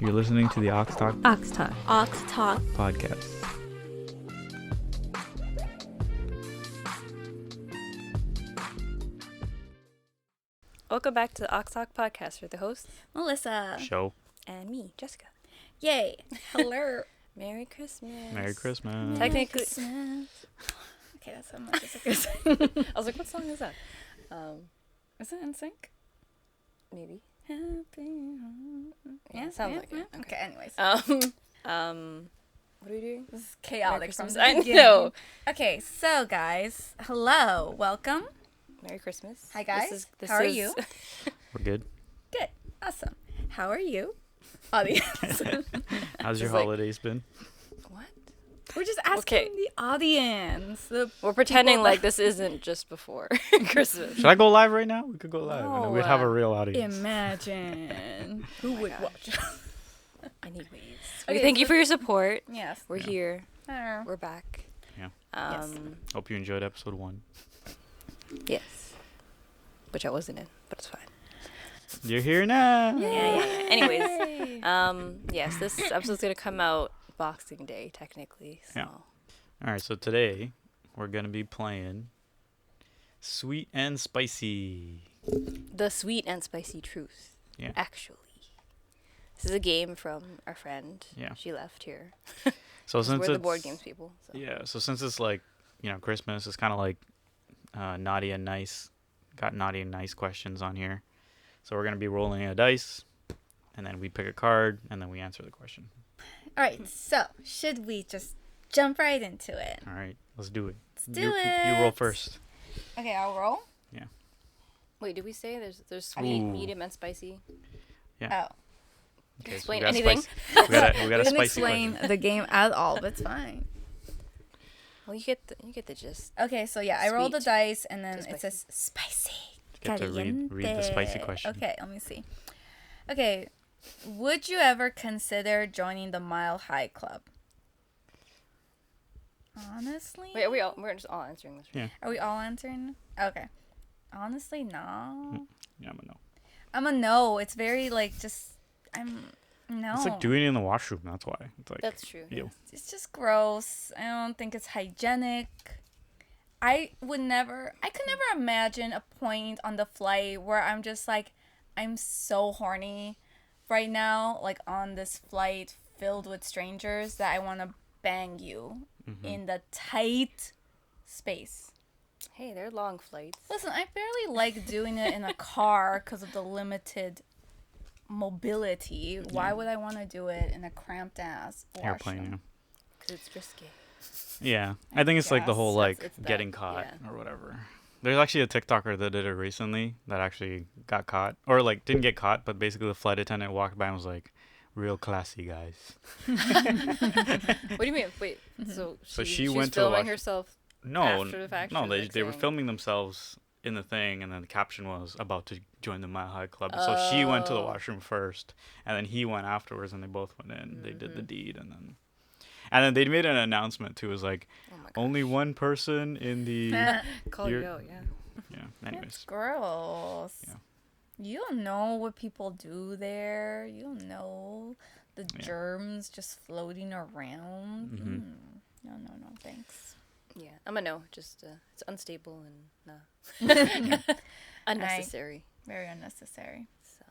You're listening to the Ox Talk Ox Talk. Ox Talk. podcast. Welcome back to the Ox Talk podcast with the host Melissa. Show. and me, Jessica. Yay. Hello. Merry Christmas. Merry Christmas. Technically, Okay, that's how much as I say. I was like, what song is that? Is it in sync? Maybe. Happy. Yeah, sounds like it. Okay, anyways. What are we doing? This is chaotic from Christmas. the I beginning. know. Okay, so guys, hello. Welcome. Merry Christmas. Hi, guys. This How are is- you? We're good. Good. Awesome. How are you? Audience. How's your It's like- holidays been? What? We're just asking Okay. the audience. We're pretending People- like this isn't just before Christmas. Should I go live right now? We could go live. and then we'd have a No. real audience. Imagine. Who would gosh. watch? Anyways, Okay, we thank you so- for your support. Yes. We're Yeah. here. Oh. We're back. Yeah. Yes. Hope you enjoyed episode 1. Yes. Which I wasn't in, but it's fine. You're here now. Yeah. Anyways, Yay. yes, this episode's gonna come out Boxing Day, technically. So. Yeah. All right, so today we're going to be playing Sweet and Spicy. The sweet and spicy truth. Yeah. Actually, this is a game from our friend. Yeah. She left here. So We're since the it's board games people. So. Yeah, so since it's like, Christmas, it's kind of like naughty and nice. Got naughty and nice questions on here. So we're going to be rolling a dice, and then we pick a card, and then we answer the question. All right, so should we just jump right into it? All right, let's do it. Let's do You it. roll first. Okay, I'll roll. Wait, did we say there's sweet, Ooh. medium, and spicy? Oh, Okay, Explain we got anything. We got a didn't spicy explain question. the game at all, but it's fine. Well, you get the gist. Okay, so yeah, I rolled the Sweet dice, and then to it says spicy. Get to read the spicy Caliente. question. Okay, let me see. Okay, would you ever consider joining the Mile High Club? Honestly, Wait, we're just all answering this. Right? Yeah. are we all answering? Okay, honestly, no. Yeah, I'm a no. I'm a no. It's very like no. It's like doing it in the washroom. That's why. It's like That's true. ew. It's just gross. I don't think it's hygienic. I could never imagine a point on the flight where I'm just like, I'm so horny right now, like on this flight filled with strangers, that I want to bang you in the tight space. Hey, they're long flights. Listen, I barely like doing it in a car because of the limited mobility. Why would I want to do it in a cramped ass Airplane. washroom? Because it's risky. Yeah, I think it's like the guess. whole like It's that, getting caught yeah. or whatever. There's actually a TikToker that did it recently that actually got caught, or like didn't get caught, but basically the flight attendant walked by and was like, "Real classy guys." What do you mean? Wait, so So she she's went to the filming wash- herself. No, After the fact, no, or, they like, they were saying- filming themselves in the thing, and then the caption was about to join the Mile High Club. So she went to the Oh. washroom first, and then he went afterwards, and they both went in. They did Mm-hmm. the deed, and then they made an announcement too. It was like Oh my god. only one person in the Call you're- you out, yeah. yeah. That's Anyways, gross. Yeah. You don't know what people do there. You don't know the Yeah. germs just floating around. Mhm. No, thanks. Yeah, I'm a no. Just it's unstable and nah. Unnecessary. Very unnecessary. So,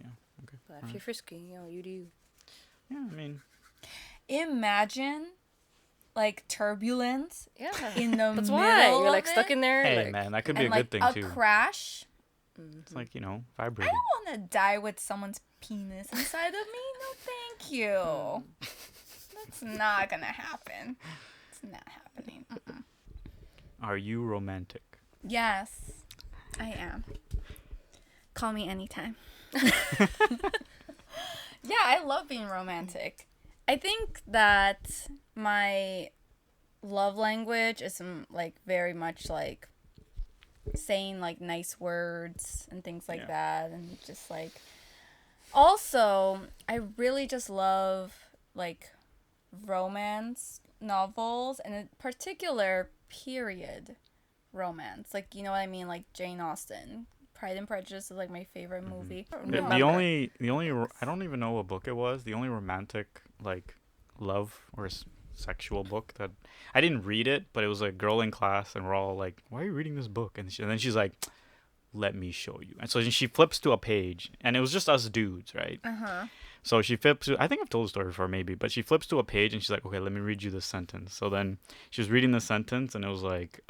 yeah, okay. but if Alright. you're frisky, you do. Yeah, I mean, Imagine, like, turbulence Yeah. in the That's middle why you're like of stuck it, in there. hey like, man, that could be and a like good a thing too. crash. It's like I vibrating. don't want to die with someone's penis inside of me. No, thank you. That's not gonna happen. It's not happening. Mm-mm. Are you romantic? Yes, I am. Call me anytime. Yeah, I love being romantic. I think that my love language is like very much like saying like nice words and things like Yeah. that, and just like also I really just love like romance novels, and in particular period romance, like, you know what I mean, like Jane Austen, Pride and Prejudice is like my favorite movie. The, No. the only I don't even know what book it was. The only romantic like love or sexual book that I didn't read it, but it was a girl in class, and we're all like, "Why are you reading this book?" And then she's like, "Let me show you." And so she flips to a page, and it was just us dudes, right? Uh-huh. So she flips to, I think I've told the story before maybe, but she flips to a page and she's like, okay, let me read you this sentence. So then she was reading the sentence and it was like,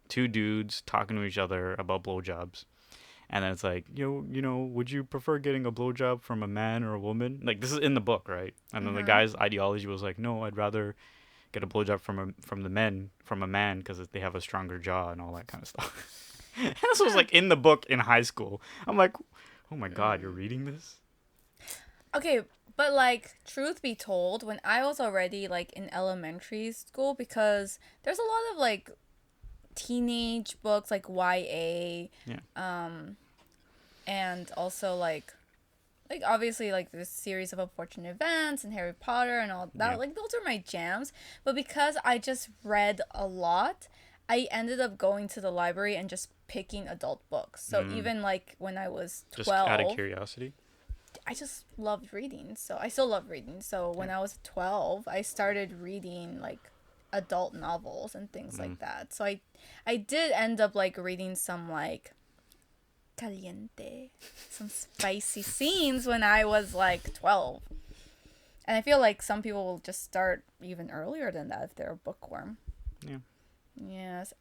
two dudes talking to each other about blowjobs. And then it's like, would you prefer getting a blowjob from a man or a woman? Like, this is in the book, right? And then the guy's ideology was like, no, I'd rather get a blowjob from a man because they have a stronger jaw and all that kind of stuff. And this was like in the book in high school. I'm like, oh my God, you're reading this? Okay, but like, truth be told, when I was already like in elementary school, because there's a lot of like teenage books like YA, and also like obviously like this series of unfortunate events and Harry Potter and all that. Yeah. Like those are my jams. But because I just read a lot, I ended up going to the library and just picking adult books. So even like when I was 12, Just out of curiosity? I just loved reading. So I still love reading. So when I was 12, I started reading like adult novels and things like that. So I did end up like reading some like caliente, some spicy scenes when I was like 12. And I feel like some people will just start even earlier than that if they're a bookworm. Yeah. Yes.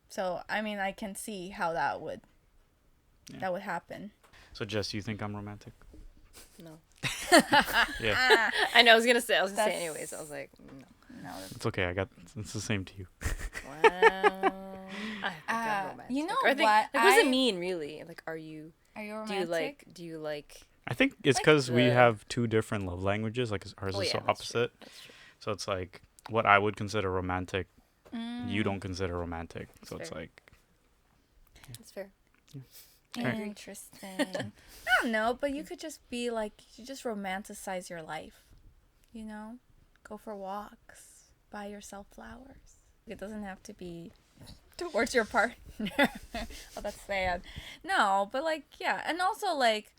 So I mean, I can see how that would happen. So Jess, you think I'm romantic? No. Yeah. I know. I was gonna say That's- anyways. I was like, no. No. It's okay. It's the same to you. Wow. I think I'm romantic. You know Or I think, what? Like, what does I- it mean really? Like, are you? Are you Do romantic? you like? I think it's Like because we the- have two different love languages. Like ours Oh is yeah, so that's true. opposite. That's true. So it's like what I would consider romantic, you Mm. don't consider romantic. So it's fair. like, That's fair. Alright. Interesting. I don't know, but you could just be like, you just romanticize your life. You know? Go for walks. Buy yourself flowers. It doesn't have to be towards your partner. Oh, that's sad. No, but like, yeah. And also, like,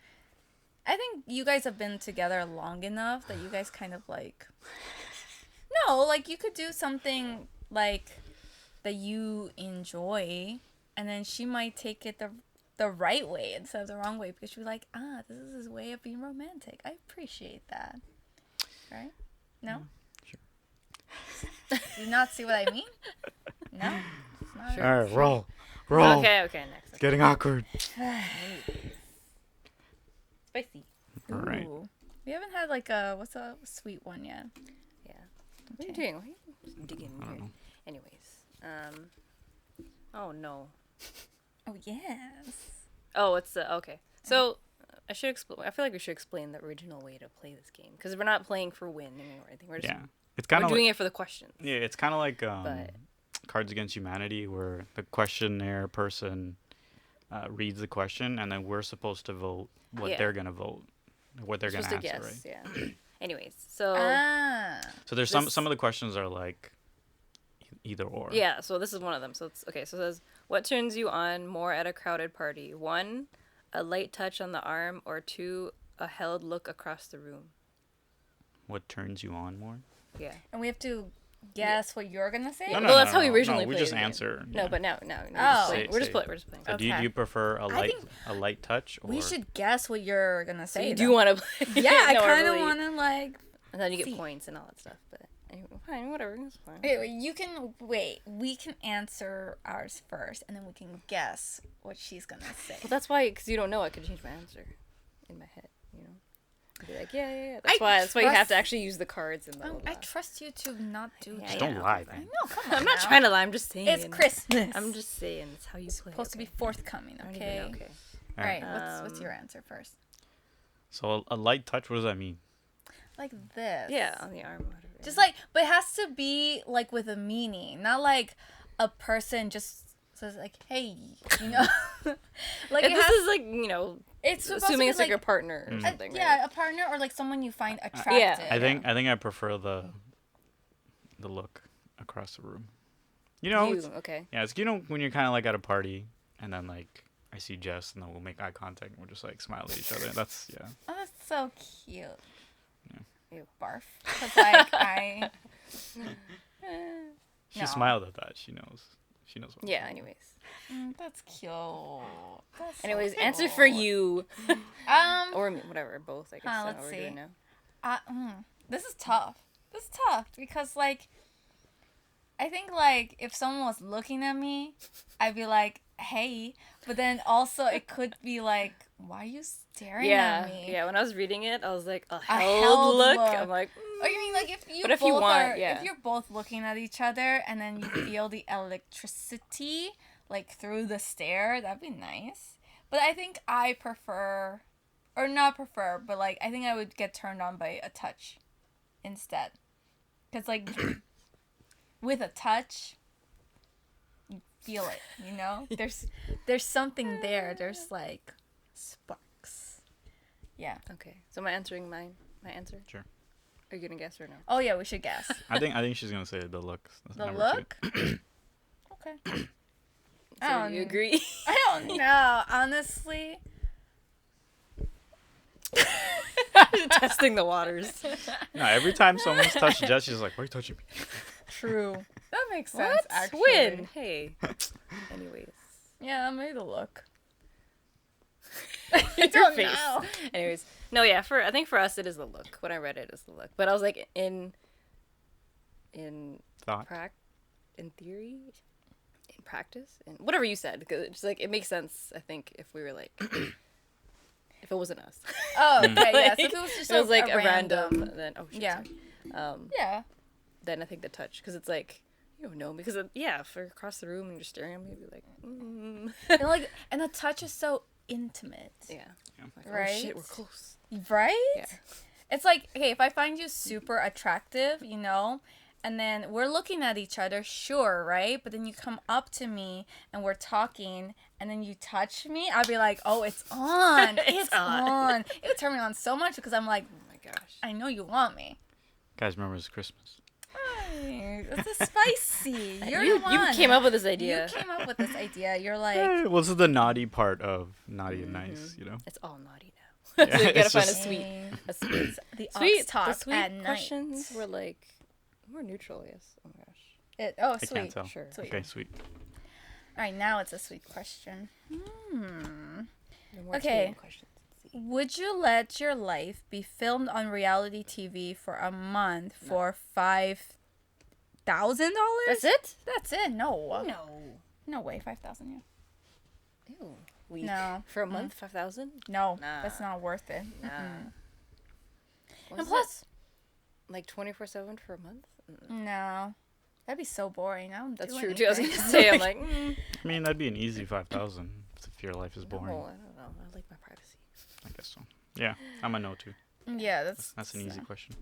I think you guys have been together long enough that you guys kind of like. No, like, you could do something like that you enjoy, and then she might take it the right way instead of the wrong way because she's like, this is his way of being romantic. I appreciate that. Right? No? Sure. Do you not see what I mean? No? It's not Sure. all right, roll. Okay. Next. It's getting awkward. Spicy. All right. Ooh. We haven't had like what's a sweet one yet. Yeah. What are you doing? Why are you just digging I don't weird? know. Anyways. Oh no. Oh, yes. Oh, it's okay. So I should explain. I feel like we should explain the original way to play this game because we're not playing for winning or anything. We're just Yeah. It's kind we're of doing like, it for the questions. yeah. It's kind of like But- Cards Against Humanity, where the questionnaire person reads the question, and then we're supposed to vote what Yeah. they're gonna vote, what they're We're gonna supposed answer, to guess. right? Yeah. Anyways, so So there's This- some of the questions are like either or. yeah, so this is one of them. So it's okay. So it says, what turns you on more at a crowded party? 1, a light touch on the arm, or 2, a held look across the room. What turns you on more? Yeah. And we have to guess what you're gonna say? No, that's how we originally we played just the game. answer. No, yeah. but now Oh. we're just Say- playing. So do Okay. you prefer think a light touch or We should guess what you're gonna So say. you do though. want to play? Yeah, I No, kind of really- want to like. And then you get see. points and all that stuff. But anyway, fine, whatever. It's fine. Wait, you can wait. We can answer ours first, and then we can guess what she's gonna say. Well, that's why, because you don't know, I could change my answer in my head. You know, I'd be like, yeah. That's I why. That's why you have trust- to actually use the cards and blah, blah, I blah. trust you to not do Yeah, that. Just don't yeah, lie, okay, man. No, come on. I'm not now. trying to lie. I'm just saying. It's Christmas. I'm just saying. It's how you play. supposed to be okay? forthcoming. I don't even Okay. know, okay. All right. What's Um, your answer first? So a light touch. What does that mean? Like this. Yeah, on the arm. Whatever. Just like, but it has to be like with a meaning, not like a person just says like, "Hey," you know. Like if it this has, is like, you know, it's supposed assuming to be it's like your partner or something. yeah, right? a partner or like someone you find attractive. I think I prefer the look across the room. You know, You, it's, okay. yeah, it's when you're kind of like at a party and then like I see Jess, and then we'll make eye contact, and we'll just like smile at each other. That's yeah. Oh, that's so cute. Yeah. Ew, barf. Cause like I. She No. smiled at that. She knows. She knows what. Yeah. Anyways. That's cute. That's so Anyways, answer cute. for you Or or me, whatever. Both. I guess. Huh, I don't know let's what we're see. doing now. this is tough. This is tough because like, I think like if someone was looking at me, I'd be like, hey, but then also it could be like, why are you staring Yeah. at me? Yeah. When I was reading it, I was like, a held held look. look. I'm like. Or you mean like if you But if both you want, are, yeah. if you're both looking at each other and then you feel the electricity like through the stare, that'd be nice. But I think I prefer, or not prefer, but like I think I would get turned on by a touch instead. Cause like with a touch, you feel it, you know. There's something there. There's like sparks. Yeah. Okay. So am I answering my answer? Sure. Are you gonna guess or no? Oh yeah, we should guess. I think she's gonna say the look. That's The number look? Okay. So you agree? I don't know, honestly. Testing the waters. 2. No, every time someone's touched Jess, she's like, "Why are you touching me?" True. That makes sense, What? actually. When? Hey. Anyways. Yeah, maybe the look. Your don't face. know. Anyways. No, yeah, I think for us it is the look. When I read it, it's the look. But I was like in Thought. in theory, in practice, and whatever you said, because it's like it makes sense. I think if we were like, if it wasn't us, Oh, okay, yes. Like, If it was just it was like a a random, then oh shit, Yeah. sorry. Yeah. Then I think the touch, because it's like you don't know me, because yeah, if you're across the room and you're staring at me, you'd be like, And the touch is so intimate. yeah, like, oh Right? shit, we're close. Right? Yeah. It's like, okay, if I find you super attractive, you know, and then we're looking at each other, sure, right? But then you come up to me and we're talking and then you touch me, I'll be like, oh, it's on. It's on. It would turn me on so much because I'm like, Oh my gosh. I know you want me. Guys, remember it's Christmas. Hey, this is spicy. You're You the one. came up with this idea. You came up with this idea. You're like, Well, this is the naughty part of naughty and nice, you know. It's all naughty now. Yeah, So you gotta it's find just- a sweet. "Hey, A sweet. the Sweet ox talk the sweet at night. questions were like more neutral, yes. Oh my gosh. Oh, I sweet. can't tell. Sure. Sweet. Okay, sweet. All right, now it's a sweet question. The more Okay. tame questions. Let's see. Would you let your life be filmed on reality TV for a month for $5,000? That's it? That's it. No. No. No way. 5,000. Yeah. Ew. Week. No. For a month, 5,000? No. Nah. That's not worth it. Nah. And plus, like 24/7 for a month? no. That'd be so boring. I don't That's do true too. I was anything. gonna say, I'm like, I mean, that'd be an easy 5,000 if your life is no, boring. I don't know. I like my privacy. I guess so. Yeah, I'm a no too. Yeah, that's That's an easy question.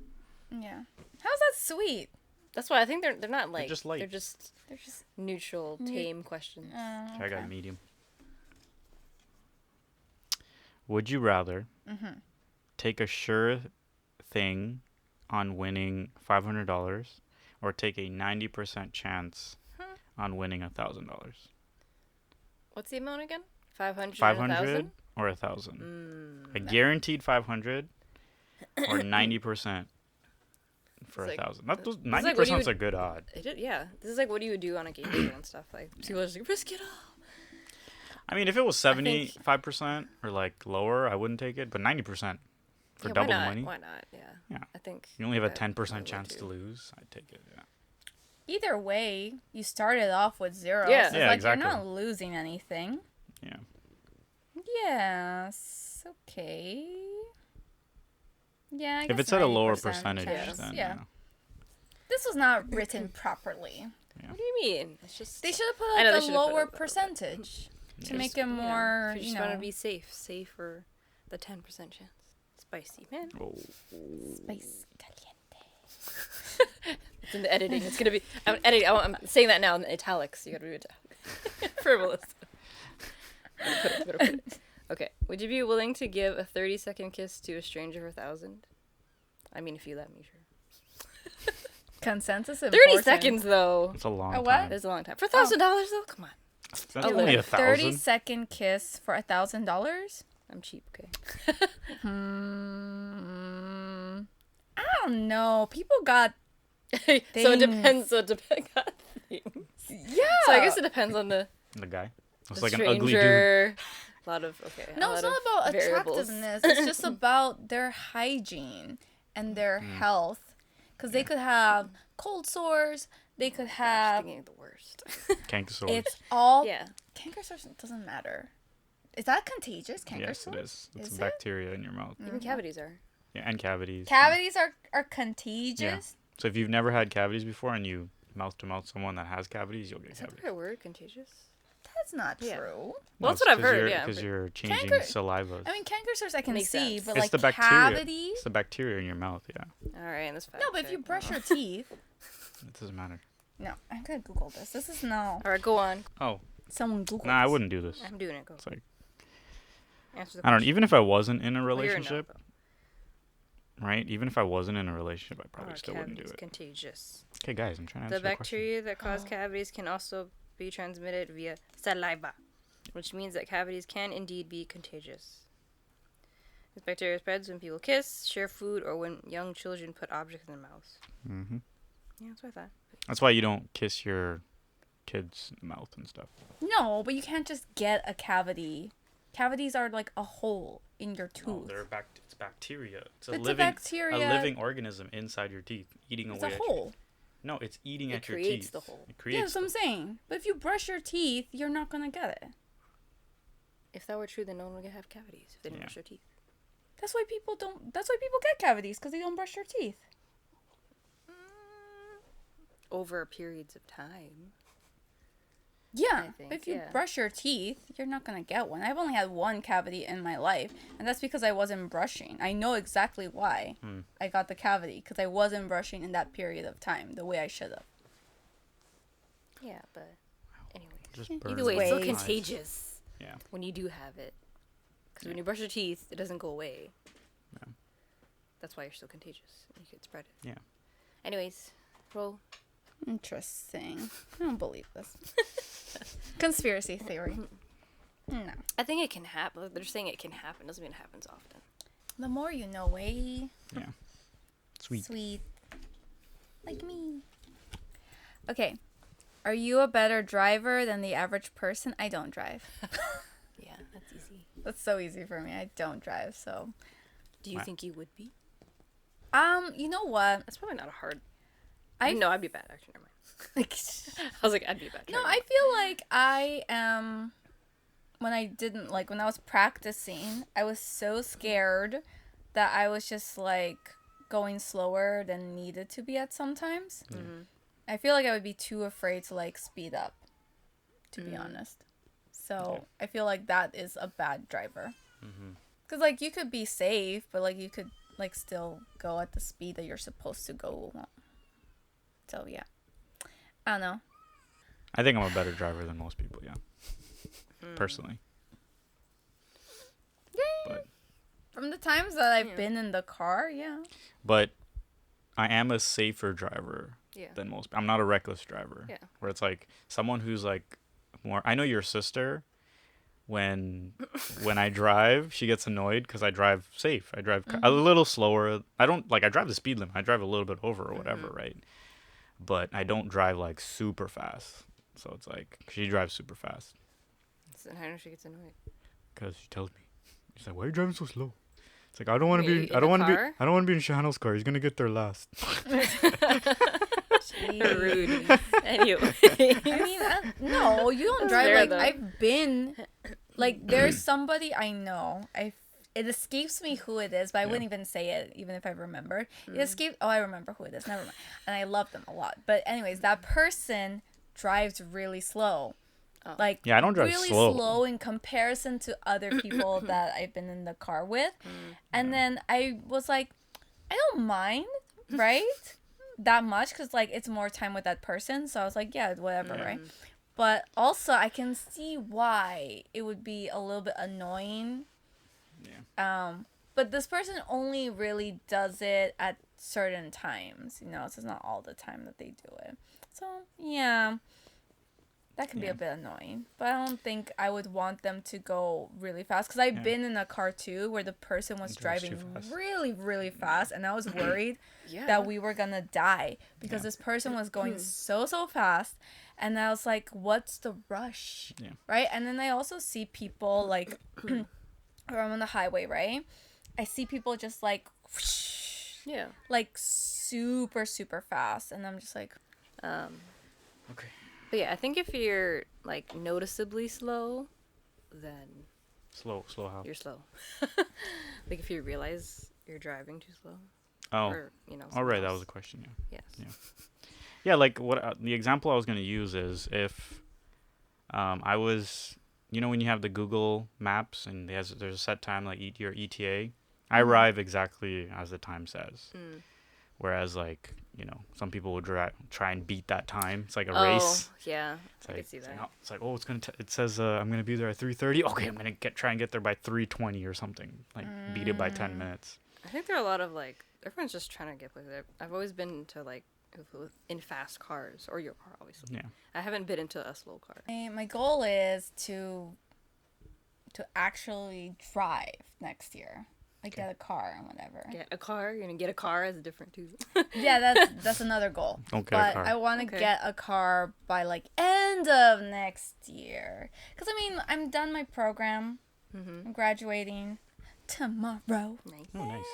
Yeah. How's that sweet? That's why I think they're not like just light. they're just They're just. neutral, tame questions. Okay, I got Okay. medium. Would you rather Mm-hmm. take a sure thing on winning $500 or take a 90% chance on winning $1,000? What's the amount again? 500. 500 or 1,000? A guaranteed 500 or 90% for It's like- 1,000. That those it's like 90% what you is a good odd. Yeah, this is like what do you do on a game show and stuff. Like people are just like risk it all. I mean, if it was think- 75% or like lower, I wouldn't take it. But 90% for Yeah, double why the not? money, Why not? Yeah. Yeah. I think you only have a I 10% would chance too. to lose. I'd take it. Yeah. Either way, you started off with zero. Yeah. So it's Yeah, like exactly. you're not losing anything. Yeah. Yes. Okay. Yeah. I If guess it's at a lower 90% percentage, chance. then yeah. you know. This was not written properly. What do you mean? It's just They should have put I know like they a should've put lower it- percentage to Just, make it more, if you you just want know, to be safe for the 10% chance. Spicy, man. Oh. spice caliente. It's in the editing. It's gonna be. I'm editing. I'm saying that now in italics. You gotta read it. Frivolous. Better put it. Okay. Would you be willing to give a 30-second kiss to a stranger for 1,000? I mean, if you let me, sure. Consensus. 30 seconds though. It's a long A what? time. That's a long time. For $1,000 though, come on. That's A only lift. 30-second kiss for $1,000. I'm cheap, okay. I don't know. People got So it Things. depends. So it depends. yeah. So I guess it depends on the The guy. It's the like an ugly dude. stranger. A lot of a No, lot it's not of about variables. attractiveness. It's just about their hygiene and their health. Because they could have cold sores. They could Gosh, have. thinking of the worst. Canker sores. It's all. Yeah. Canker sores doesn't matter. Is that contagious? Canker Yes, sores? it is. It's Is it? bacteria in your mouth. Even cavities are. Yeah, and cavities. Cavities are contagious. So if you've never had cavities before and you mouth to mouth someone that has cavities, you'll get Is that cavities. the right word? Contagious? That's not Yeah. true. Well, that's what I've heard, yeah, Because but- you're changing Canker- saliva. I mean, canker sores I can Makes see, sense. but It's like the bacteria. cavities. It's the bacteria in your mouth. Yeah, All right, and this fact No, but if you check. brush your teeth. it doesn't matter. No, I'm gonna Google this. This is no. All right, go on. Oh, Someone Google. nah, I this. wouldn't do this. I'm doing it. Go. It's like Answer the I don't know. question. Even if I wasn't in a Well, you're a no, relationship, though. right? Even if I wasn't in a relationship, I probably Are still wouldn't do cavities it. contagious? Okay, guys, I'm trying to The answer the question. bacteria that cause cavities can also be transmitted via saliva, which means that cavities can indeed be contagious. This bacteria spreads when people kiss, share food, or when young children put objects in their mouths. Hmm Yeah, that's what I thought. That's why you don't kiss your kids in the mouth and stuff. No, but you can't just get a cavity. Cavities are like a hole in your tooth. It's bacteria. It's It's a bacteria. a living organism inside your teeth, eating It's away a at your hole. teeth. No, it's eating It at your creates teeth. the hole. It Yeah, creates. that's what I'm saying. But if you brush your teeth, you're not gonna get it. If that were true, then no one would have cavities if they didn't Yeah. brush their teeth. That's why people don't. That's why people get cavities because they don't brush their teeth. Over periods of time. Yeah, think, but if you yeah. brush your teeth, you're not gonna get one. I've only had one cavity in my life, and that's because I wasn't brushing. I know exactly why I got the cavity because I wasn't brushing in that period of time the way I should have. Yeah, but anyway. Just Either burns Either way, it's still Ways. contagious Yeah. when you do have it. Because when you brush your teeth, it doesn't go away. Yeah. That's why you're still contagious. You could spread it. Yeah. Anyways, roll. Interesting. I don't believe this. Conspiracy theory. No. I think it can happen. They're saying it can happen. Doesn't mean it happens often. The more you know, way Yeah. Sweet. sweet. Like me. Okay. Are you a better driver than the average person? I don't drive. Yeah, that's easy. That's so easy for me. I don't drive, so. Do you Wow. think you would be? You know what? That's probably not a hard. I No, I'd be bad. Actually, never mind. I was like, I'd be bad. No, I feel like I am. When I was practicing, I was so scared that I was just like going slower than needed to be at sometimes. Mm-hmm. I feel like I would be too afraid to like speed up, to be honest. So I feel like that is a bad driver. Because like you could be safe, but like you could like still go at the speed that you're supposed to go. So yeah. I don't know. I think I'm a better driver than most people. Yeah. Personally. But From the times that I've Yeah. been in the car, yeah. but I am a safer driver Yeah. than most. I'm not a reckless driver. Yeah. Where it's like someone who's like more. I know your sister. When I drive, she gets annoyed because I drive safe. I drive a little slower. I don't like. I drive the speed limit. I drive a little bit over or whatever, right? But I don't drive like super fast. So it's like she drives super fast So how does she gets annoyed? because she tells me, she's like, "Why are you driving so slow?" It's like I don't want to Wait, be. in the I car? don't want to be in Shannel's car. He's gonna get there last. Rude. Anyway. I mean, no, you don't drive. fair, Like though. I've been, like there's somebody I know. It escapes me who it is, but I wouldn't even say it, even if I remembered. It escaped. Oh, I remember who it is. Never mind. And I love them a lot. But anyways, that person drives really slow. Like Yeah, I don't drive really slow. in comparison to other people that I've been in the car with. And then I was like, I don't mind, right? That much because like it's more time with that person. So I was like, yeah, whatever, right? But also I can see why it would be a little bit annoying. Yeah. But this person only really does it at certain times, you know, so it's not all the time that they do it. So yeah. That can be Yeah. a bit annoying, but I don't think I would want them to go really fast because I've Yeah. been in a car too where the person was It drives too driving fast. really, really fast, and I was worried Yeah. that we were gonna die because Yeah. this person was going so fast, and I was like, "What's the rush?" Yeah. Right? And then I also see people like, or I'm on the highway, right? I see people just like, whoosh, Yeah. like super, super fast, and I'm just like, Okay. But yeah, I think if you're like noticeably slow, then Slow how? you're slow. Like if you realize you're driving too slow, Oh. or you know. All right, something that else. was a question. Yeah. Yes. Yeah. Yeah, like what the example I was gonna use is if I was, when you have the Google Maps and there's a set time like your ETA, I arrive exactly as the time says. Mm. Whereas like some people would try and beat that time. It's like a Oh, race. yeah. It's I like could see it's that. like, it's like, oh, it says I'm gonna be there at 3:30. Okay, I'm gonna try and get there by 3:20 or something. Like beat it by 10 minutes. I think there are a lot of like everyone's just trying to get places. I've always been to like in fast cars or your car, obviously. Yeah. I haven't been into a slow car. my goal is to actually drive next year. Like get a car and whatever. Get a car. You're gonna get a car is different too. Yeah, that's another goal. Don't get a But car. I want to Okay. get a car by like end of next year. Cause I mean I'm done my program. I'm graduating tomorrow. Nice. Oh, nice.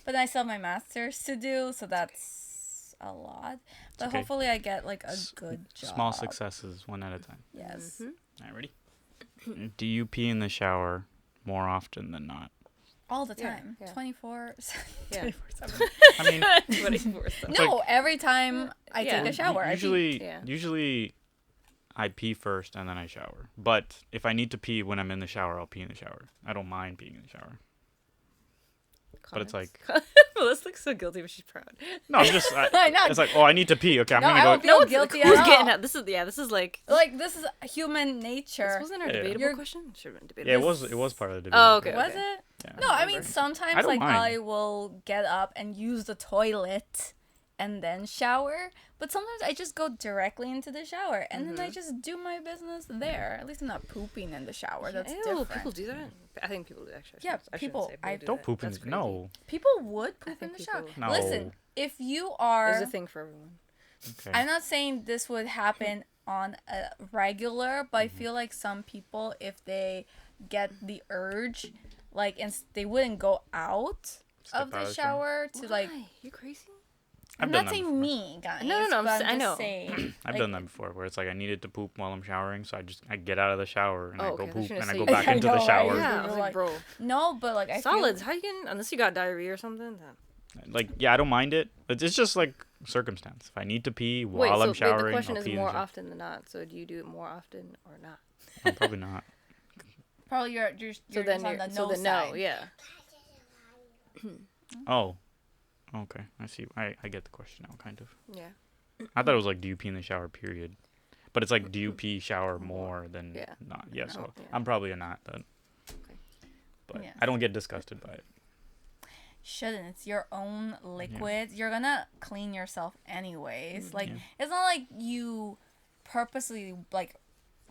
But I still have my master's to do, so that's a lot. But okay. hopefully I get like a good job. Small successes, one at a time. Yes. Mhm. All right, ready? Do you pee in the shower more often than not? All the Yeah, time. yeah. 24 Yeah. 24/7. I mean, 24/7. No, every time I Yeah. take a shower. I pee. Usually, I pee first and then I shower. But if I need to pee when I'm in the shower, I'll pee in the shower. I don't mind peeing in the shower. But it's like, Melissa looks so guilty, but she's proud. no, I'm just. I know. It's like, oh, I need to pee. Okay, I'm No, I gonna don't go. feel it's guilty like, who's at getting all. out? This is like. Like this is human nature. This wasn't our Yeah. debatable You're- question. Should have been debatable. Yeah, it was part of the debate. Oh, okay. Was it? Yeah. No, I mean remember. sometimes I don't like mind. I will get up and use the toilet and then shower, but sometimes I just go directly into the shower and then I just do my business there. At least I'm not pooping in the shower. That's Ew, different. people do that. I think people do actually. Yeah, I shouldn't people- say I- do Don't that. poop in That's the. crazy. No. People would poop in think the shower. people- No. Listen, if you are, There's a thing for everyone. Okay. I'm not saying this would happen on a regular, but I Mm-hmm. feel like some people, if they get the urge, like, and they wouldn't go out Step of out the of the shower? shower to like. Why? You crazy? I've I'm done not that saying before. me, guys. No, but I I'm know. just saying. I've like, done that before, where it's like I needed to poop while I'm showering, so I get out of the shower and I Oh, go okay, I thought you poop were and I gonna go say- back I into know, the right? shower. Yeah, I You're was like, like, bro. No, but like I Solids. feel. How you can? Unless you got diarrhea or something. Then. Like, yeah, I don't mind it. It's just like circumstance. If I need to pee Wait, while so I'm showering, the question I'll is pee in the more shower. often than not. So do you do it more often or not? I'm probably not. Probably you're So just then on the so no then side. no, yeah. Oh, okay. I see. I get the question now, kind of. Yeah. I thought it was like, do you pee in the shower? Period. But it's like, do you pee shower more than Yeah. not? Yeah. So Yeah. I'm probably a not then. Okay. But Yeah. I don't get disgusted by it. Shouldn't. It's your own liquid. You're gonna clean yourself anyways. Like Yeah. it's not like you purposely like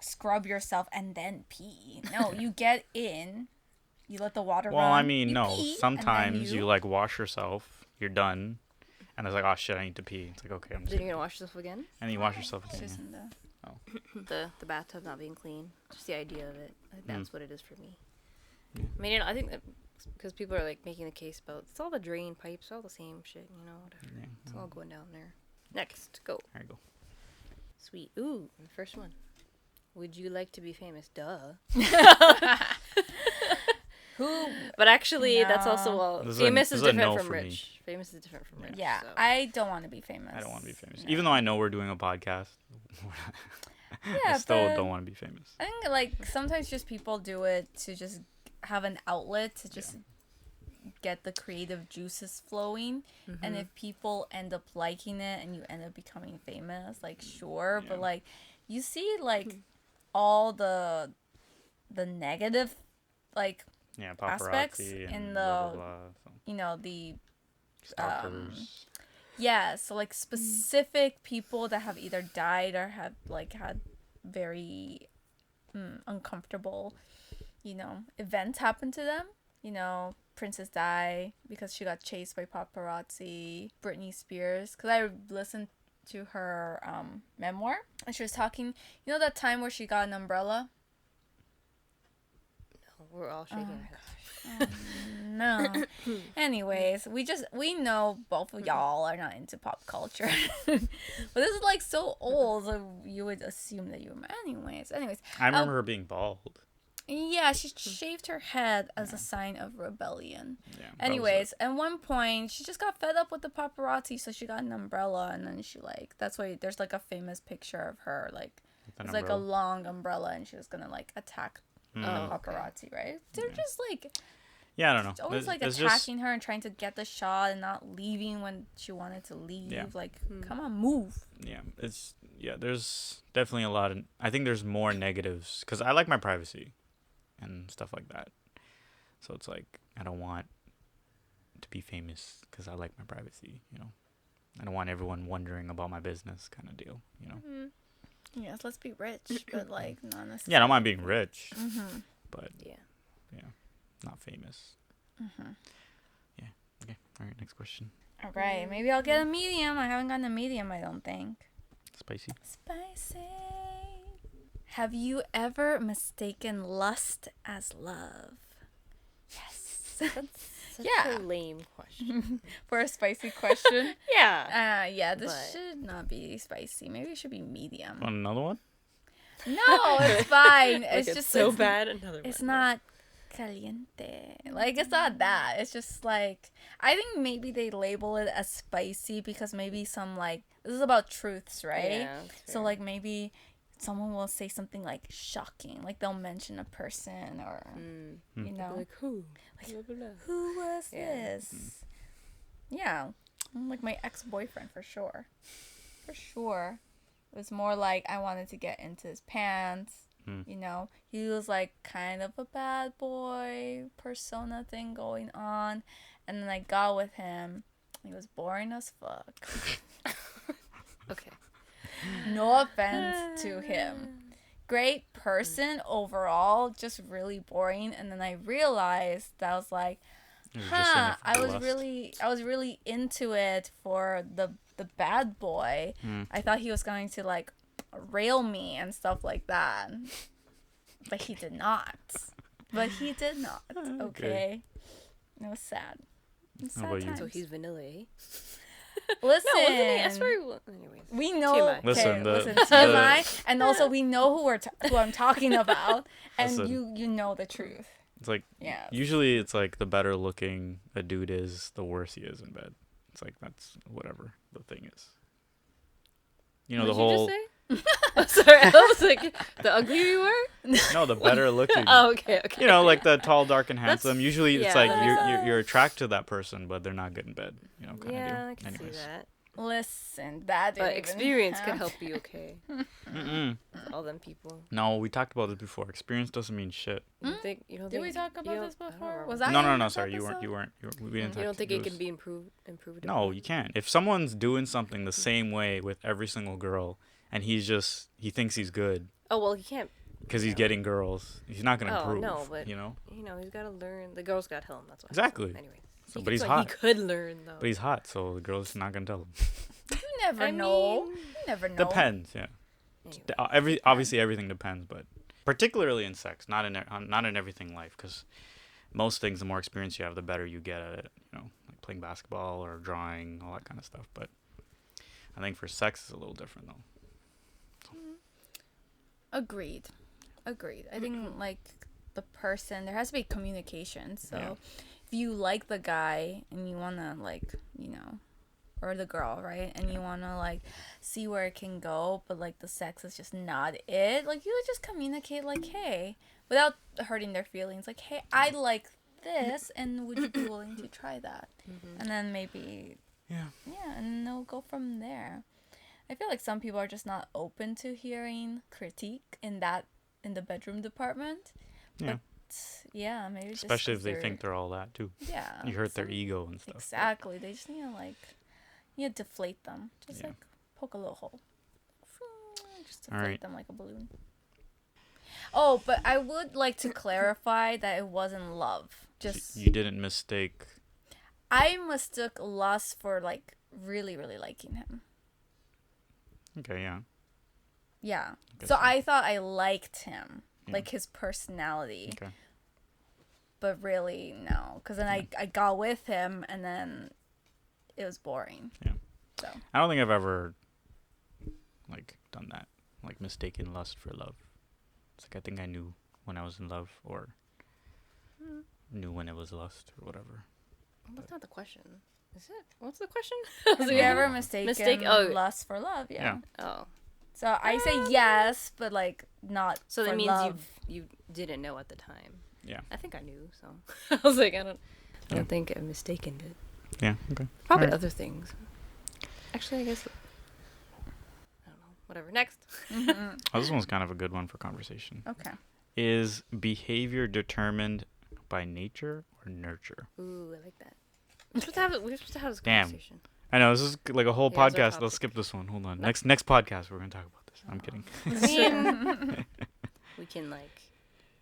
scrub yourself and then pee. No, you get in, you let the water Well, run. I mean, you no. pee, and then Sometimes you like wash yourself. You're done. And it's like, oh shit, I need to pee. It's like, okay, I'm just. Then you're gonna wash yourself again? And then you wash yourself It's again. just Yeah. in the The bathtub not being clean. Just the idea of it. I think that's what it is for me. Yeah. I mean, I think that because people are like making the case about it's all the drain pipes, all the same shit, whatever. Yeah. It's all going down there. Next, go. There you go. Sweet. Ooh, the first one. Would you like to be famous? Duh. who. But actually, that's also No. well. This is a- Famous this is is a different no from for me. rich. Famous is different from rich. Yeah, so. I don't want to be famous. I don't want to be famous. No. Even though I know we're doing a podcast, Yeah, I still but don't want to be famous. I think like sometimes just people do it to just have an outlet to just get the creative juices flowing. And if people end up liking it and you end up becoming famous, like sure, but Yeah. like you see like all the negative like Yeah, aspects paparazzi in and the- blah, blah, blah. So, you know the stalkers. yeah, so like specific people that have either died or have like had very uncomfortable, events happen to them. Princess Di because she got chased by paparazzi. Britney Spears, because I listened to her memoir, and she was talking. That time where she got an umbrella. No, we're all shaking our heads. No. Anyways, we know both of y'all are not into pop culture. But this is like so old, so you would assume that you remember. Anyways. I remember her being bald. Yeah, she shaved her head as a sign of rebellion. Yeah. Anyways, at one point, she just got fed up with the paparazzi, so she got an umbrella, and then that's why there's like a famous picture of her, like, it's like a long umbrella, and she was gonna like attack the paparazzi, right? They're just like... Yeah, I don't know. It's always like attacking her and trying to get the shot and not leaving when she wanted to leave. Yeah. Like, come on, move. Yeah, there's definitely a lot of... I think there's more negatives, because I like my privacy and stuff like that. So it's like, I don't want to be famous because I like my privacy, I don't want everyone wondering about my business kind of deal, Yes, let's be rich, but like, not necessarily. Yeah, I don't mind being rich, but Yeah. not famous. Yeah. Okay. All right. Next question. All right, maybe I'll get a medium. I haven't gotten a medium, I don't think. Spicy. Have you ever mistaken lust as love? Yes. That's such Yeah. a lame question. For a spicy question. Yeah. Yeah, this But- should not be spicy. Maybe it should be medium. Want another one? No, it's fine. Like, It's just so bad. Another It's one. not caliente. Like, it's not that. It's just like, I think maybe they label it as spicy because maybe some like, this is about truths, right? Yeah, that's So fair. like maybe someone will say something like shocking, like they'll mention a person or you know, Like who? Blah, blah, blah. who was Yeah. this? Yeah, like my ex-boyfriend for sure. It was more like I wanted to get into his pants. He was like kind of a bad boy persona thing going on, and then I got with him. He was boring as fuck. Okay. No offense to him. Great person overall, just really boring. And then I realized that I was like, You're just in it for I the was lust. really into it for the bad boy. I thought he was going to like rail me and stuff like that. But he did not. Okay. It was sad. It's How sad about you? times. So he's vanilla, eh? Listen. No, wasn't he? That's very well. Anyways. We know. TMI. Okay, Listen, listen, the- TMI, and also we know who I'm talking about, and Listen. you know the truth. It's like, Yeah. usually it's like the better looking a dude is, the worse he is in bed. It's like, that's whatever the thing is. The What whole... did you just say? Oh, sorry, I was like, the uglier you are? No, the better looking. Oh, okay. Like the tall, dark, and handsome. Usually it's yeah, like that you're attracted to that person, but they're not good in bed. Kind of Yeah, deal. I can Anyways. see that. Listen, that didn't But even experience happen. could help you, okay? Mm-mm. All them people. No, we talked about this before. Experience doesn't mean shit. You don't think, you don't Did we think- talk you about don't- this I don't before? remember. Was that No, in this sorry. You episode? weren't. We didn't. You don't think it was- can be improved? No, upon? you can't. If someone's doing something the same way with every single girl, and he thinks he's good Oh, well, he can't. because he's getting girls, he's not gonna Oh, improve. no, but- you know. He's got to learn. The girls got to tell him. That's why. Exactly. Anyway. So, but he's He hot. could learn, though. But he's hot, so the girl's not gonna tell him. You never I know. mean- You never know. Depends. Yeah. Anyway. Obviously everything depends, but particularly in sex, not in everything in life, because most things, the more experience you have, the better you get at it. Like playing basketball or drawing, all that kind of stuff. But I think for sex, it's a little different though. Agreed. I think like the person, there has to be communication. So Yeah. if you like the guy and you wanna like, or the girl, right? And you wanna like see where it can go, but like the sex is just not it. Like you would just communicate like, hey, without hurting their feelings. Like, hey, I like this, and would you be willing to try that? And then maybe Yeah. and they'll go from there. I feel like some people are just not open to hearing critique in the bedroom department. Yeah. Yeah, maybe just Especially 'cause if they think they're all that too. yeah. You hurt their some- ego and stuff. Exactly. They just need to deflate them. Just Yeah. like poke a little hole. Just to All inflate right. them like a balloon. Oh, but I would like to clarify that it wasn't love. Just You didn't mistake. I mistook lust for like really, really liking him. Okay, yeah. Yeah. Guess So so. I thought I liked him, Yeah. like his personality. Okay. But really, no. Because then I got with him and then it was boring. Yeah. So. I don't think I've ever like done that, like mistaken lust for love. It's like I think I knew when I was in love, or knew when it was lust, or whatever. That's not the question. Is it? What's the question? I was Have like, you ever mistaken oh. lust for love? Yeah. Oh. So I say yes, but like not So for that means love. you didn't know at the time. Yeah. I think I knew, so I was like, I don't Yeah. think I mistaken it. Yeah. Okay. Probably Alright. other things. Actually, I guess I don't know. Whatever. Next. Oh, this one's kind of a good one for conversation. Okay. Is behavior determined by nature or nurture? Ooh, I like that. We're supposed to have this Damn. conversation. I know this is like a whole Yeah, it's our podcast. topic. Let's skip this one. Hold on. Next podcast we're gonna talk about this. I'm kidding. I mean, we can like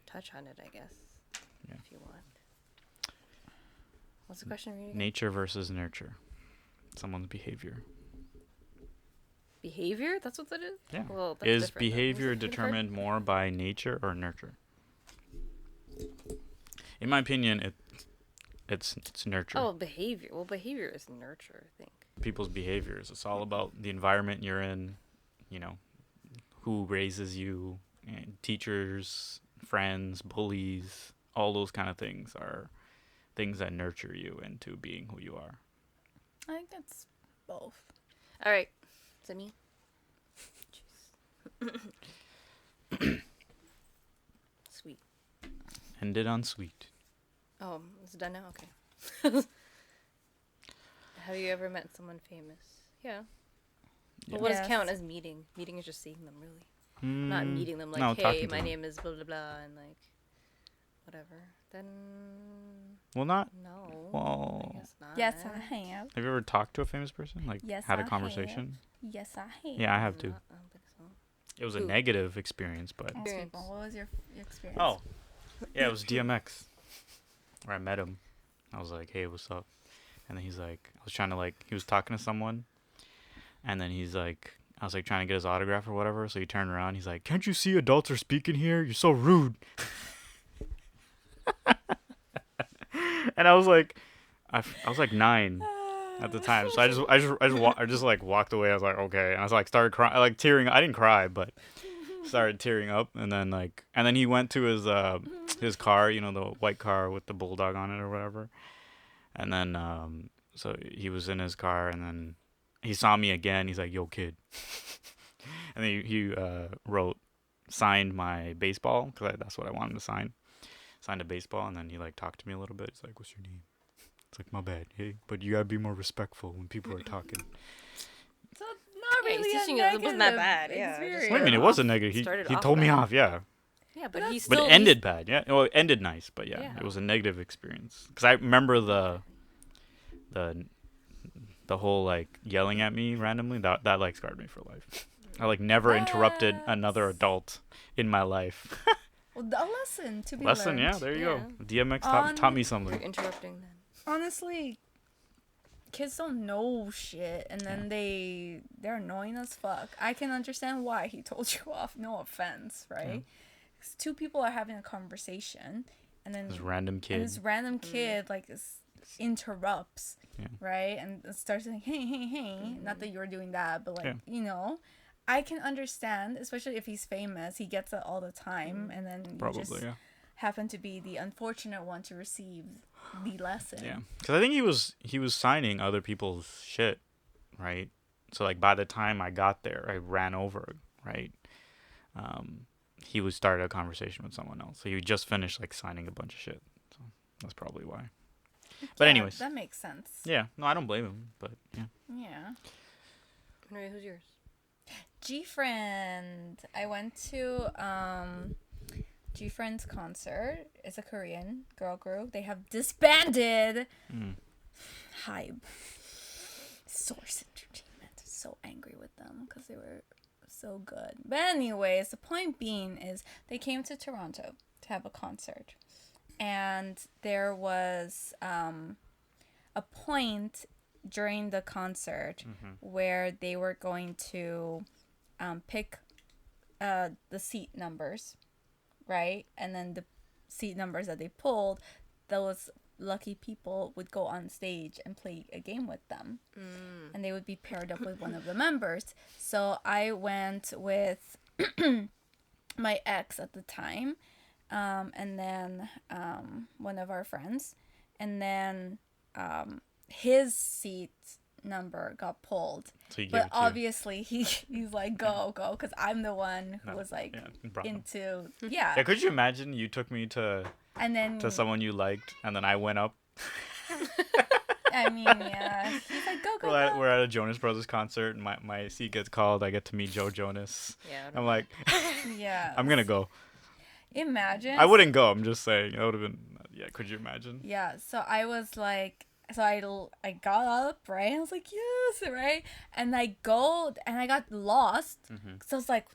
touch on it, I guess, Yeah. if you want. What's the question? Reading? Nature versus nurture. Someone's behavior. Behavior? That's what that is. Yeah. Well, that's Is different, though. behavior What's the difference? determined more by nature or nurture? In my opinion, it's nurture. Oh, behavior. Well, behavior is nurture, I think. People's behaviors. It's all about the environment you're in, you know, who raises you, and teachers, friends, bullies, all those kind of things are things that nurture you into being who you are. I think it's both. All right. Is it me? Jeez. Sweet. Ended on sweet. Oh, it's done now? Okay. Have you ever met someone famous? Yeah. Well, what Yes. does count as meeting? Meeting is just seeing them, really. Not meeting them like, no, hey, talking to my them. name is blah, blah, blah, and like, whatever. Then, Well, not. no. Well, I guess not. Yes, I have. have you ever talked to a famous person? Like, Yes, had I a have. conversation? Yes, I have. Yeah, I have too. I don't think so. It was a Who? negative experience, but. Ask Experience. people, what was your experience? Oh, yeah, it was DMX. Where I met him. I was like, hey, what's up? And then he's like, I was trying to like, he was talking to someone. And then he's like, I was like trying to get his autograph or whatever. So he turned around. He's like, can't you see adults are speaking here? You're so rude. And I was like, I was like 9 at the time. So I just like walked away. I was like, okay. And I was like, started crying, like tearing. I didn't cry, but started tearing up. And then he went to his car, you know, the white car with the bulldog on it or whatever. And then, so he was in his car, and then he saw me again. He's like, yo, kid. And then he signed my baseball, because that's what I wanted to sign. Signed a baseball, and then he like talked to me a little bit. He's like, what's your name? It's like, my bad. Hey, but you gotta be more respectful when people are talking. So not Yeah, he's really teaching a us it negative wasn't that bad, yeah, just- experience. What do you mean? It was a negative. Started He off told me bad. off, yeah. Yeah, but he's But still. it ended bad, yeah. Well, it ended nice, but yeah, Yeah. it was a negative experience. Because I remember the whole like yelling at me randomly. That like scarred me for life. I like never interrupted another Yes. adult in my life. Well, a lesson to be Lesson, learned. yeah. There you Yeah. go. DMX taught me You're something. interrupting then. Honestly, kids don't know shit, and then they're annoying as fuck. I can understand why he told you off. No offense, right? 'Cause two people are having a conversation, and then This random and kid. this random kid like interrupts, Yeah. right, and starts saying hey. Not that you're doing that, but like Yeah. you know. I can understand, especially if he's famous. He gets it all the time, and then you Probably, just yeah. happen to be the unfortunate one to receive the lesson. Yeah. Because I think he was signing other people's shit, right? So like by the time I got there, I ran over, right? He was started a conversation with someone else. So he just finished like signing a bunch of shit. So that's probably why. But Yeah, anyways. that makes sense. Yeah. No, I don't blame him. But yeah. Yeah. Maria, who's yours? G-Friend. I went to G-Friend's concert. It's a Korean girl group. They have disbanded. Mm. Hybe. Source Entertainment. So angry with them because they were so good. But anyways, the point being is they came to Toronto to have a concert. And there was a point during the concert where they were going to pick the seat numbers, right? And then the seat numbers that they pulled, those lucky people would go on stage and play a game with them. And they would be paired up with one of the members. So I went with my ex at the time, and then one of our friends, and then his seat number got pulled. So you gave But it to obviously he's like, go, because I'm the one who was like brought them. into Yeah, could you imagine you took me to and then someone you liked, and then I went up. I mean, yeah, he's like, go, We're at a Jonas Brothers concert, and my seat gets called. I get to meet Joe Jonas. Yeah. I'm like, yeah. I'm gonna go. Imagine. I wouldn't go. I'm just saying. That would have been. Yeah, could you imagine? Yeah, so I was like, so I got up, right? I was like, yes, right? And I go, and I got lost. So I was like,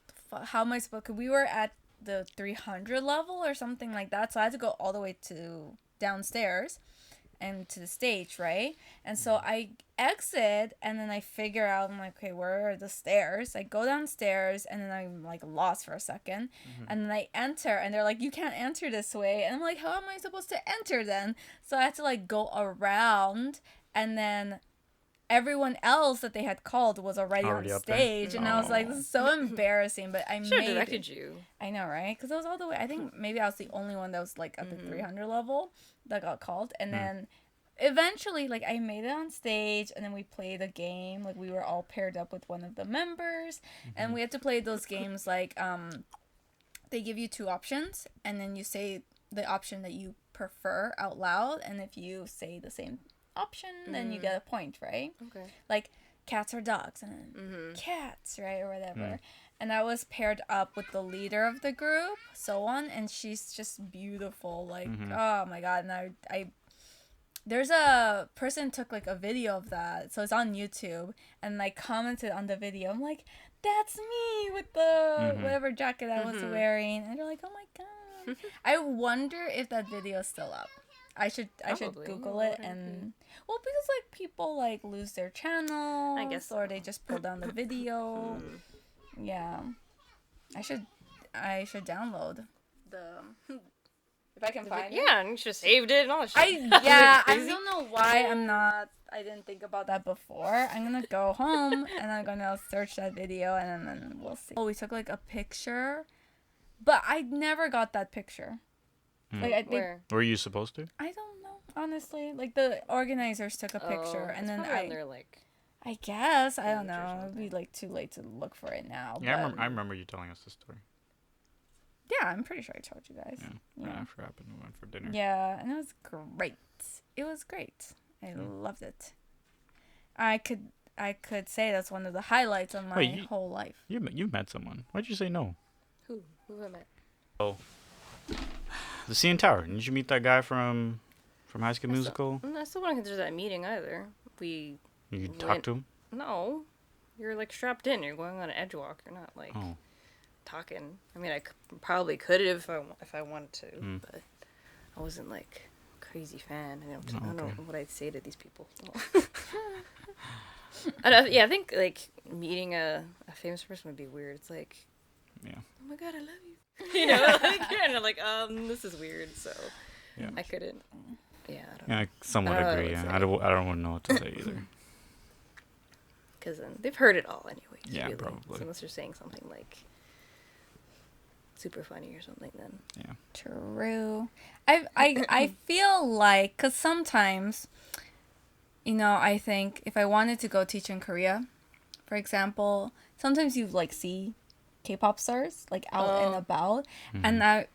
how am I supposed to, we were at the 300 level or something like that. So I had to go all the way to downstairs and to the stage, right? And so I exit, and then I figure out, I'm like, okay, where are the stairs? I go downstairs, and then I'm like lost for a second, and then I enter, and they're like, you can't enter this way, and I'm like, how am I supposed to enter then? So I had to like go around, and then everyone else that they had called was already on up there? stage, and I was like, this is so embarrassing, but I Should have made it. directed you. I know, right? Because I was all the way. I think maybe I was the only one that was like at the 300 level that got called, and then eventually, like, I made it on stage, and then we played a game. Like, we were all paired up with one of the members, and we had to play those games. Like, they give you two options, and then you say the option that you prefer out loud, and if you say the same option, then you get a point, right? Okay. Like cats or dogs, and then cats, right, or whatever. And I was paired up with the leader of the group, so on, and she's just beautiful, like oh my god. And I there's a person took like a video of that, so it's on YouTube, and I commented on the video. I'm like, that's me with the whatever jacket I was wearing, and they're like, oh my god. I wonder if that video is still up. I should Probably. Google it, and well, because like people like lose their channels, I guess or they just pull down the video. Yeah, I should download the if I can find it. Yeah, and you should have saved it and all that shit. I Crazy. don't know why I didn't think about that before. I'm gonna go home and I'm gonna search that video, and then we'll see. Oh, we took like a picture, but I never got that picture. Like I think Where? Were you supposed to? I don't know, honestly. Like the organizers took a picture, and then they're like, I guess I don't page or know. It'd be something. like too late to look for it now. Yeah, but- I remember you telling us the story. Yeah, I'm pretty sure I told you guys. Yeah. Yeah. After happened, we went for dinner. Yeah, and it was great. It was great. I loved it. I could say that's one of the highlights of my Wait, you- whole life. You met someone. Why'd you say no? who have I met? Oh, the CN Tower. Didn't you meet that guy from High School I Musical? I still wouldn't consider that a meeting either. We You went- talked to him? no, you're like strapped in. You're going on an edge walk. You're not like Oh. talking. I mean, I probably could have if I wanted to, but I wasn't like a crazy fan. I don't know okay. what I'd say to these people. I think like meeting a famous person would be weird. It's like, Yeah. oh my god, I love you. You know, like, and I'm like, this is weird. So Yeah. I couldn't. Yeah, I don't Yeah, I somewhat I don't know agree. what to Yeah. say. I don't want to know what to say either. because they've heard it all anyways. Yeah, really. probably. So unless you're saying something like super funny or something, then Yeah. True. I feel like, because sometimes, I think if I wanted to go teach in Korea, for example, sometimes you like see K-pop stars like out and about, and I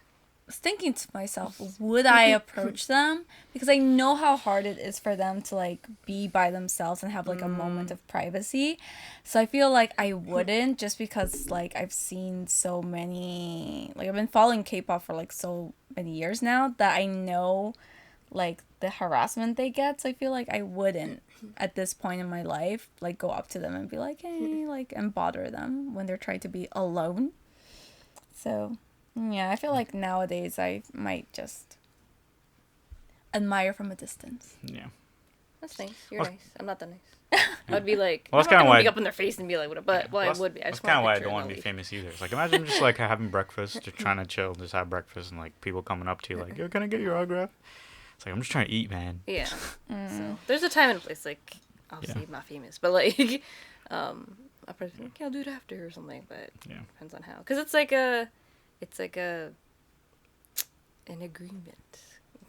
was thinking to myself, would I approach them? Because I know how hard it is for them to like be by themselves and have like a moment of privacy. So I feel like I wouldn't, just because like I've seen so many, like I've been following K-pop for like so many years now that I know like the harassment they get. So I feel like I wouldn't at this point in my life like go up to them and be like, hey, like, and bother them when they're trying to be alone. So yeah, I feel like nowadays I might just admire from a distance. Yeah. That's nice. You're Well, nice. I'm not that nice. I'd be like, Well, that's I'm not kinda gonna why- be up in their face and be like, what? But well, I would be. I That's just kind of want why a I picture don't and want I'll to be leave. famous either. It's like imagine just like having breakfast, just trying to chill, just have breakfast, and like people coming up to you like, "Yo, can I get your autograph?" It's like I'm just trying to eat, man. Yeah. So there's a time and a place. Like obviously I'm not famous, but like, I'll probably think, okay, I'll do it after or something. But Yeah. depends on how. Because it's like an agreement,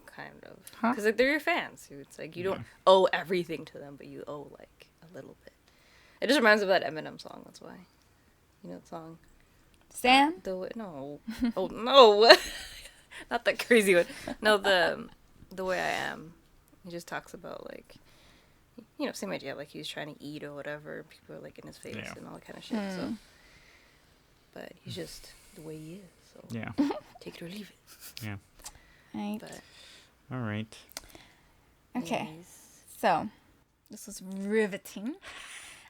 kind of. Huh? Because like, they're your fans. Who it's like you don't Yeah. owe everything to them, but you owe like a little bit. It just reminds me of that Eminem song. That's why. You know that song. Stan? No. Oh no. Not that crazy one. No, the way I am. He just talks about like, you know, same idea. Like he's trying to eat or whatever. People are like in his face Yeah. and all that kind of shit. So, but he's just the way he is. So Yeah. take it or leave it. Yeah. Right. But Mm. All right. Okay. anyways. So, this was riveting.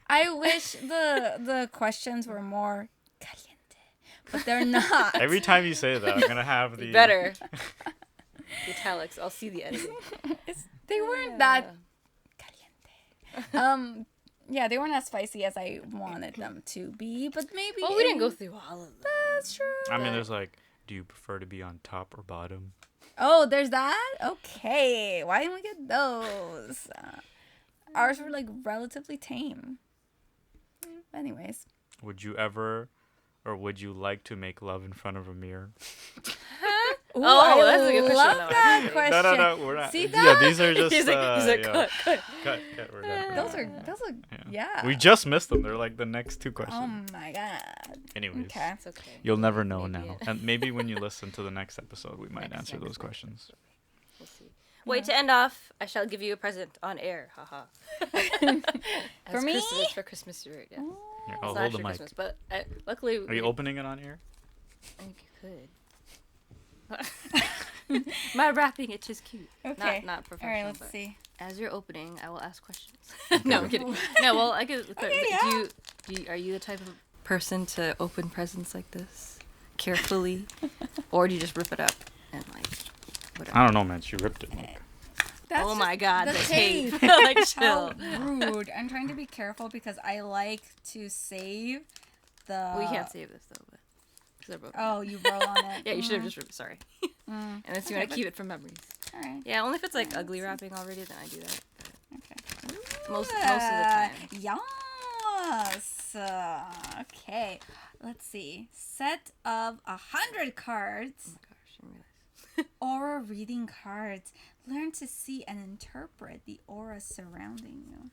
I wish the questions were more caliente, but they're not. Every time you say that, I'm gonna have the You better. The italics. I'll see the editing. They weren't that caliente. Yeah, they weren't as spicy as I wanted them to be, but maybe. Well, we didn't go through all of them. That's true. I mean, there's like, do you prefer to be on top or bottom? Oh, there's that? Okay. Why didn't we get those? Ours were like relatively tame. Anyways. Would you ever, or would you like to make love in front of a mirror? Ooh, Oh, that's a good question, love though, that actually. question. No, we're not. See Yeah, that? these are just. he's like, yeah. cut. Cut, we're done. Those are, yeah. We just missed them. They're like the next two Oh questions. my god. Anyways, Okay. It's okay. you'll never know Maybe now. it- And maybe when you listen to the next episode, we might Next, answer next, those next. questions. We'll see. Wait, to end off, I shall give you a present on air. Haha. For me? Christmas, for Christmas spirit, yeah. Here, It's I'll not hold the actually mic. Christmas, but luckily... Are you opening it on here? I think you could. My wrapping itch is cute. Okay. Not All professional. right, let's but see. As you're opening, I will ask questions. No, I'm kidding. No, well, I could... yeah. Are you the type of person to open presents like this? Carefully? Or do you just rip it up and like... Whatever? I don't know, man. She ripped it. Look. That's Oh my just god, the the tape. tape. Like, How chill. rude. I'm trying to be careful because I like to save the. We can't save this though, but... 'cause they're broken. Oh, you roll on it. Yeah, you should have just ripped. Sorry. Mm. Unless you want to keep it for memories. All right. Yeah, only if it's like ugly wrapping already, then I do that. But Okay. most of the time. Yes. Okay. Let's see. Set of 100 cards. Oh my gosh, I didn't realize. Aura reading cards. Learn to see and interpret the aura surrounding you.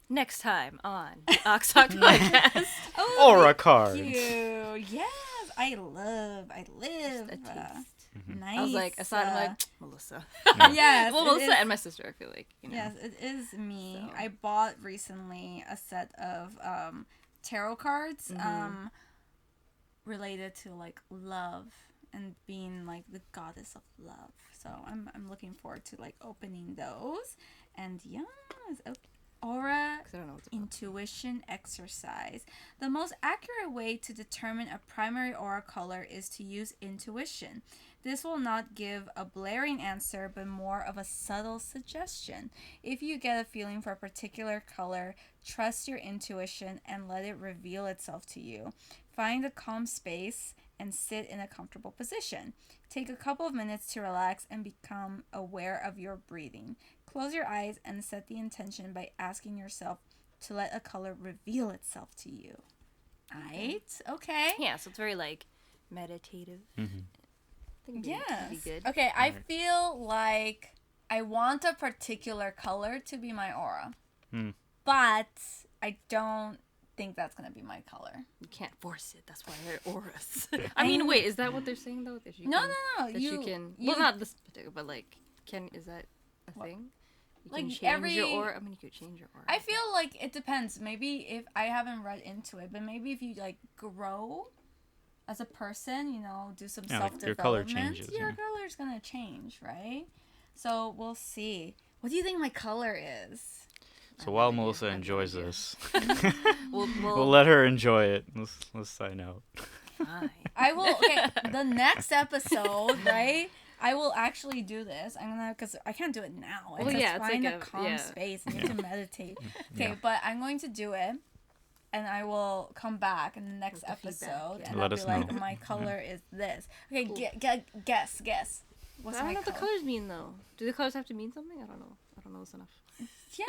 Next time on the Oxtalk podcast. Oh, Aura thank cards. you. Yes, I live. A taste. Nice. I was like, I saw it, I'm like, Melissa. Yes. Well, it Melissa is- and my sister, I feel like, you know. Yes, it is me. So. I bought recently a set of tarot cards related to like love and being like the goddess of love. So I'm looking forward to like opening those. And yes, aura 'Cause I don't know what's about. intuition exercise. The most accurate way to determine a primary aura color is to use intuition. This will not give a blaring answer, but more of a subtle suggestion. If you get a feeling for a particular color, trust your intuition and let it reveal itself to you. Find a calm space and sit in a comfortable position. Take a couple of minutes to relax and become aware of your breathing. Close your eyes and set the intention by asking yourself to let a color reveal itself to you. Right? Okay. Yeah, so it's very like meditative. Mm-hmm. I think it'd be Yes. good. Okay, I Alright. feel like I want a particular color to be my aura. Hmm. But I don't think that's going to be my color. You can't force it. That's why they're auras. I mean, wait, is that what they're saying though? That you No, can, no, no. That you can. you- Well, not this particular, but like, is that a What? thing? You Like, can change your every- aura. I mean, you could change your aura. I feel like it depends. Maybe if I haven't read into it, but maybe if you like grow as a person, you know, do some Yeah, like, self-development, your color changes, your yeah. color's going to change, right? So we'll see. What do you think my color is? So while Melissa enjoys this, We'll we'll let her enjoy it. Let's sign out. fine. I will. Okay, the next episode, right? I will actually do this. I'm gonna, because I can't do it now. Well, yeah, it's find like a a- calm yeah. space. I need to meditate. Okay, Yeah. but I'm going to do it, and I will come back in the next With the feedback, episode, yeah. and Let I'll be us like, know. my color is this. Okay, guess. What's I don't my know what the color? colors mean though. Do the colors have to mean something? I don't know. I don't know this enough. Yeah,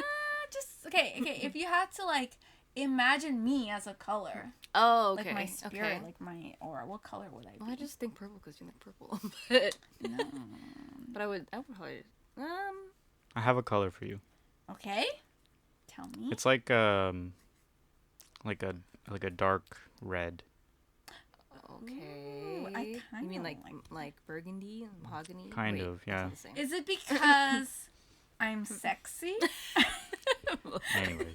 just okay. If you had to like imagine me as a color, Oh, okay. like my spirit, Okay. like my aura, what color would I be? Well, I just think purple because you like purple, but No. I would probably I have a color for you. Okay, tell me. It's like a dark red. okay. Ooh, I You kinda mean like like burgundy and mahogany? Kind Wait, of, that's yeah. not the same. Is it because I'm sexy? Anyways.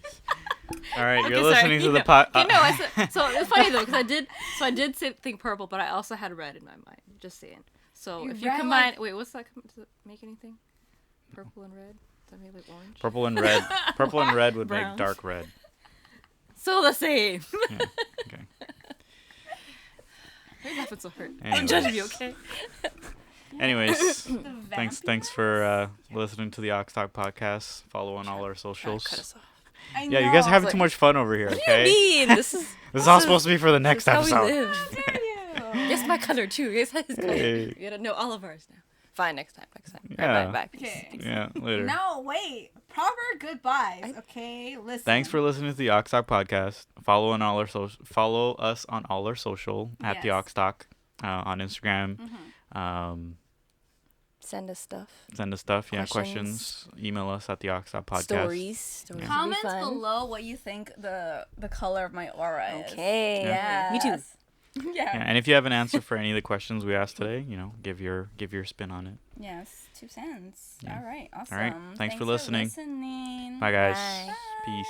All right, Okay, you're sorry, listening to you the know. pod. Okay, no, I said, so it's funny though because I did think purple, but I also had red in my mind. Just saying. So You if you red, combine, like- wait, what's that? Does it make anything? Purple and red? Does that make like orange? Purple and red. Purple and red would Brown. make dark red. So the same. Yeah. Okay. Why are you laughing so hurt? Don't Anyways. judge me, okay? Anyways, The thanks vampire? for listening to the Ox Talk podcast. Follow on all our Cut socials. us off. I Yeah, you guys are know. having Like- too much fun over here. What do you Okay. mean? This is This is all supposed to be for the next this is how we episode. live. How dare you? Guess my color too. Guess his color. Hey. You gotta know all of ours now. Fine, next time. Yeah. Bye. Okay. Yeah, later. No, wait. Proper goodbyes. Okay, listen. Thanks for listening to the Ox Talk podcast. Follow us on all our social at the Yes. Ox Talk on Instagram. Send us stuff. Send us stuff. Yeah, Questions. questions. Email us at the Ox Talk podcast. Stories would be Comment fun. below what you think the color of my aura is. Okay. Yeah. Me too. Yeah. Yeah, and if you have an answer for any of the questions we asked today, give your spin on it. Yes, 2 cents. Yeah. All right, awesome. All right, thanks for listening. listening. Bye, guys. Bye. Peace.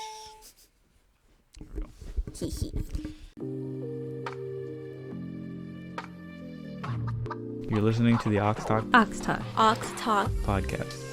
You're listening to the Ox Talk Ox Talk. Ox Talk. podcast.